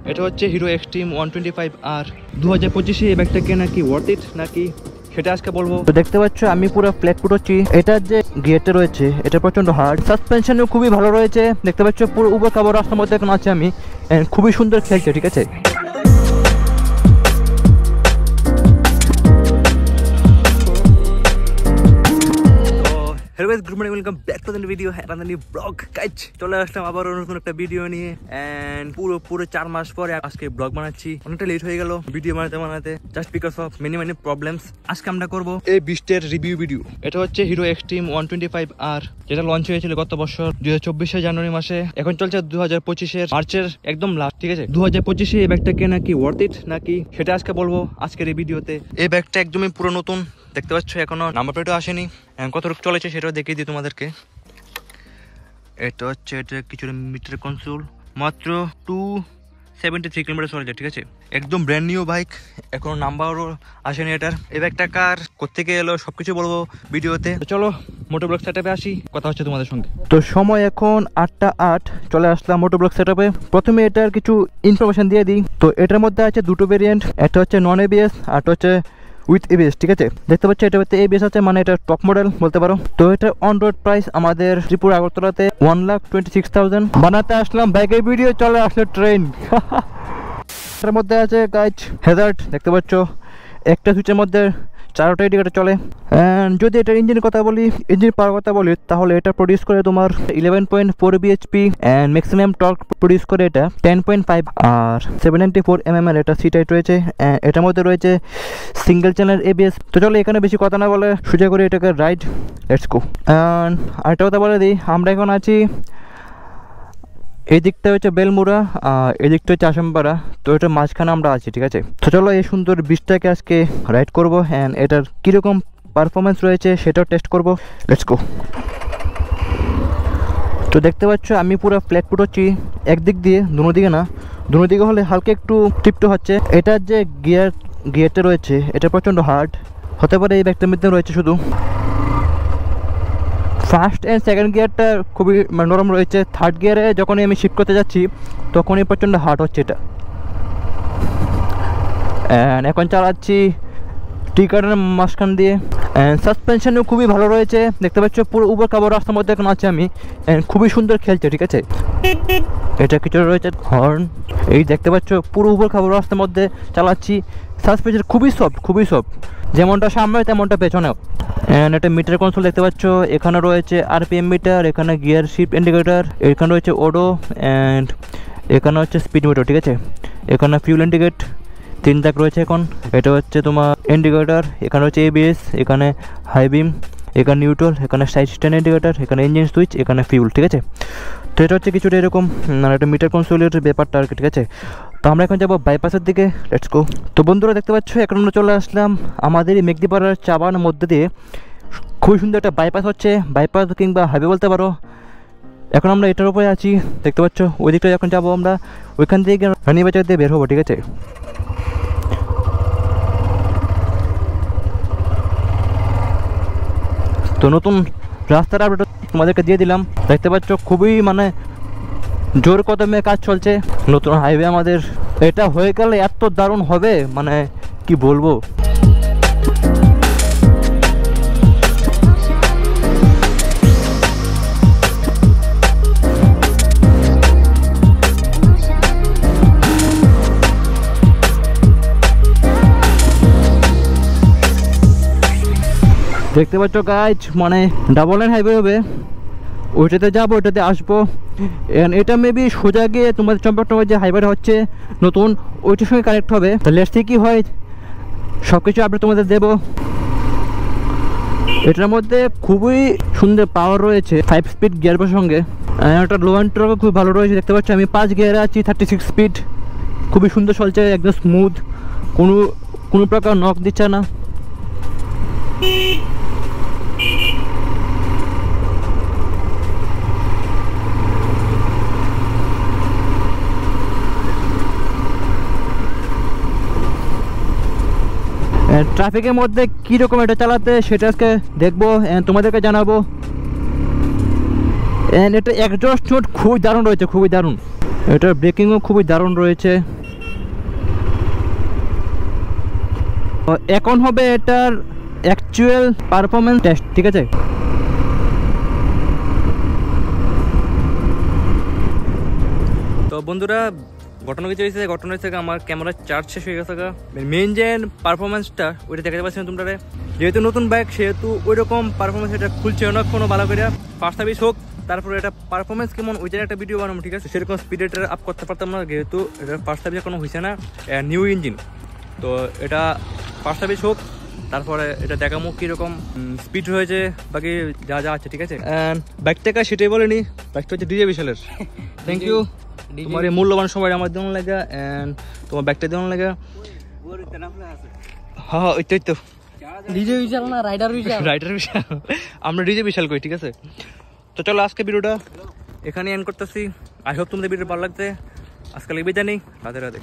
এটা হচ্ছে hero extreme 125R 2025-এ এই ব্যাগটা কেনা কি ওয়ার্থ ইট নাকি সেটা আজকে বলবো। তো দেখতে পাচ্ছ আমি পুরো ফ্ল্যাট ফুট হচ্ছি। এটার যে গিয়ারটা রয়েছে এটা প্রচন্ড হার্ড, সাসপেনশনও খুবই ভালো রয়েছে। দেখতে পাচ্ছ পুরো উবর খাবার রাস্তার মধ্যে এখন আছে আমি, খুবই সুন্দর খেলছে, ঠিক আছে। Good morning, welcome back to the video blog. Guys চলে আসলাম আবার নতুন একটা ভিডিও নিয়ে, এন্ড পুরো 4 মাস পরে আজকে ব্লগ বানাচ্ছি। অনেকটা লেট হয়ে গেল ভিডিও বানাতে just because of many problems. আজকে আমরা করবো এই বিস্টের রিভিউ ভিডিও। এটা হচ্ছে হিরো এক্সট্রিম 125R, যেটা লঞ্চ হয়েছিল গত বছর 2024 জানুয়ারি মাসে। এখন চলছে 2025 মার্চের একদম লাস্ট, ঠিক আছে। 2025-এ এই ব্যাগটা কেনা কি ওয়ার্থ ইট নাকি সেটা আজকে বলবো আজকের এই ভিডিওতে। এই ব্যাগটা একদমই পুরো নতুন, দেখতে পাচ্ছ এখনো নাম্বার প্লেটও আসেনি। কতটুকু চলেছে সেটাও দেখিয়ে দিই তোমাদেরকে। এটা হচ্ছে কিছু মিটার কনসোল, মাত্র 273 কিলোমিটার চলেছে, ঠিক আছে। একদম ব্র্যান্ড নিউ বাইক, এখনো নাম্বারও আসেনি এটার। এই ব্যাগটা কার কোত্থেকে এলো সবকিছু বলবো ভিডিওতে। চলো মোটোব্লগ সেটআপে আসি, কথা হচ্ছে তোমাদের সঙ্গে। তো সময় এখন 8টা 8, চলে আসলাম মোটোব্লগ সেটআপে। প্রথমে এটার কিছু ইনফরমেশন দিয়ে দিই। তো এটার মধ্যে আছে দুটো ভেরিয়েন্ট, একটা হচ্ছে নন এবিএস আর হচ্ছে উইথ এবিএস, ঠিক আছে। দেখতে পাচ্ছি এটা হচ্ছে এবিএস আছে, মানে এটা টপ মডেল বলতে পারো। তো এটা অন রোড প্রাইস আমাদের ত্রিপুরা আগরতলাতে 1,26,000। বানাতে আসলাম বাইকের ভিডিও, চলে আসলো ট্রেন। এটার মধ্যে আছে গাইজ হ্যাজার্ড, দেখতে পাচ্ছ একটা সুইচের মধ্যে 4টা ইন্ডিকেটর চলে। যদি এটার ইঞ্জিনের কথা বলি, ইঞ্জিন পাওয়ার কথা বলি, তাহলে এটা প্রডিউস করে তোমার 11.4 BHP and maximum torque produce করে এটা 10.5, আর 794 mm এর এটা সিট হাইট রয়েছে। এটার মধ্যে রয়েছে সিঙ্গেল চ্যানেল এবিএস। তো চলো এখানে বেশি কথা না বলে সোজা করে এটাকে রাইড, লেটস গো। আর একটা কথা বলে দিই, আমরা এখন আছি, এই দিকটা হচ্ছে বেলমুড়া আর এই দিকটা হচ্ছে আসামপাড়া। তো এটার মাঝখানে আমরা আছি, ঠিক আছে। তো চলো এই সুন্দর ব্রিজটাকে আজকে রাইড করবো, অ্যান্ড এটার কীরকম পারফরমেন্স রয়েছে সেটাও টেস্ট করবো, লেটস গো। তো দেখতে পাচ্ছ আমি পুরো ফ্ল্যাট ফুট হচ্ছি একদিক দিয়ে, দুনো দিকে না, দুনো দিকে হলে হালকা একটু টিপটো হচ্ছে। এটার যে গিয়ারটা রয়েছে এটা প্রচণ্ড হার্ড, হতে পারে এই ব্যাগটার মধ্যে রয়েছে শুধু। ফার্স্ট অ্যান্ড সেকেন্ড গিয়ারটা খুবই নরম রয়েছে, থার্ড গিয়ারে যখনই আমি শিফট করতে যাচ্ছি তখনই প্রচণ্ড হার্ড হচ্ছে এটা। অ্যান্ড এখন চালাচ্ছি টি কার্ডের মাঝখান দিয়ে, অ্যান্ড সাসপেনশনও খুবই ভালো রয়েছে। দেখতে পাচ্ছ পুরো উবর খাবার রাস্তার মধ্যে এখন আছে আমি, অ্যান্ড খুবই সুন্দর খেলছে, ঠিক আছে। এটা কিছু রয়েছে হর্ন, এই দেখতে পাচ্ছ পুরো উবর খাবার রাস্তার মধ্যে চালাচ্ছি। সাসপেনশন খুবই সফট, যেমনটা সামনে তেমনটা পেছনেও। অ্যান্ড একটা মিটার কনসোল দেখতে পাচ্ছ, এখানে রয়েছে আরপিএম মিটার, এখানে গিয়ার শিফট ইন্ডিকেটর, এখানে রয়েছে ওডো, অ্যান্ড এখানে হচ্ছে স্পিড মিটার, ঠিক আছে। এখানে ফিউল ইন্ডিকেট 3 দাগ রয়েছে এখন। এটা হচ্ছে তোমার ইন্ডিকেটর, এখানে হচ্ছে এবিএস, এখানে হাই বিম, এখানে নিউট্রাল, এখানে সাইড স্ট্যান্ড ইন্ডিকেটর, এখানে ইঞ্জিন সুইচ, এখানে ফিউল, ঠিক আছে। তো এটা হচ্ছে কিছুটা এরকম একটা মিটার কনসোলের ব্যাপারটা আর কি, ঠিক আছে। তো আমরা এখন যাবো বাইপাসের দিকে, লেটস গো। তো বন্ধুরা দেখতে পাচ্ছ এখন আমরা চলে আসলাম আমাদের এই মেঘদিপাড়ার চাবানের মধ্যে দিয়ে। খুবই সুন্দর একটা বাইপাস হচ্ছে, বাইপাস কিংবা হাইওয়ে বলতে পারো। এখন আমরা এটার উপরে আছি, দেখতে পাচ্ছ। ওই দিকটা যখন যাবো আমরা ওইখান থেকে রানীবাজার দিয়ে বের হবো, ঠিক আছে। তো নতুন রাস্তার আপডেট তোমাদেরকে দিয়ে দিলাম, দেখতে পাচ্ছ খুবই জোর কদমে কাজ চলছে। নতুন হাইওয়ে আমাদের, এটা হয়ে গেলে এত দারুণ হবে, কি বলবো। দেখতে পাচ্ছ গাইজ, ডাবল লাইন হাইওয়ে হবে, ওইটাতে যাবো, ওইটাতে আসবো। এটা মেবি সোজা গিয়ে তোমাদের চম্পাকনগর যে হাইওয়েটা হচ্ছে নতুন, ওইটার সঙ্গে কানেক্ট হবে। তো লেটস সি কি হয়, সব কিছু আপডেট তোমাদের দেবো। এটার মধ্যে খুবই সুন্দর পাওয়ার রয়েছে, 5 স্পিড গিয়ারের সঙ্গে। একটা লো অ্যান্ড টর্কও খুব ভালো রয়েছে, দেখতে পাচ্ছ আমি 5 গিয়ারে আছি, 36 স্পিড, খুবই সুন্দর চলছে, একদম স্মুথ, কোনো প্রকার নক দিচ্ছে না। ট্রাফিকের মধ্যে কীরকম এটা চালাতে সেটা আজকে দেখবো, তোমাদেরকে জানাবো। এটা এক্সজস্ট নোট খুবই দারুণ রয়েছে, খুবই দারুণ। এটার ব্রেকিংও খুবই দারুণ রয়েছে। এখন হবে এটার অ্যাকচুয়াল পারফরমেন্স টেস্ট, ঠিক আছে? তো বন্ধুরা, ঘটনা কিছু হয়েছে, ঘটনা হয়েছে আমার ক্যামেরার চার্জ শেষ হয়ে গেছে। মেইন যে পারফরমেন্সটা ওইটা দেখাতে পারছি না তোমরা, যেহেতু নতুন বাইক সেহেতু ওই রকম পারফরমেন্স এটা খুলছে না কোনো ভালো করে। ফার্স্ট সার্ভিস হোক, তারপরে এটা পারফরমেন্স কেমন ওই জায়গায় একটা ভিডিও বানাবো, ঠিক আছে? সেরকম স্পিড এটা আপ করতে পারতাম না, যেহেতু এটা ফার্স্ট সার্ভিস কোনো হয়েছে না, নিউ ইঞ্জিন। তো এটা ফার্স্ট সার্ভিস হোক, তারপরে এটা দেখামো কীরকম স্পিড হয়েছে, বাকি যা যা আছে, ঠিক আছে? অ্যান্ড বাইকটাকে সেটাই বলেনি, বাইকটা হচ্ছে ডিজে বিশালের। থ্যাংক ইউ তোমার এই মূল্যবান সময় আমার দেওয়ার লাগে, অ্যান্ড তোমার ব্যাগটা দেওয়ার লাগে। হ্যাঁ ওই তো ডিজে বিশাল না, রাইডার বিশাল। রাইডার বিশাল, আমরা ডিজে বিশাল করি, ঠিক আছে? তো চলো আজকে ভিডিওটা এখানে এন্ড করতেছি। আই হোপ তোমাদের ভিডিও ভালো লাগছে। আজকে লিখবে জানি, রাধে রাধে।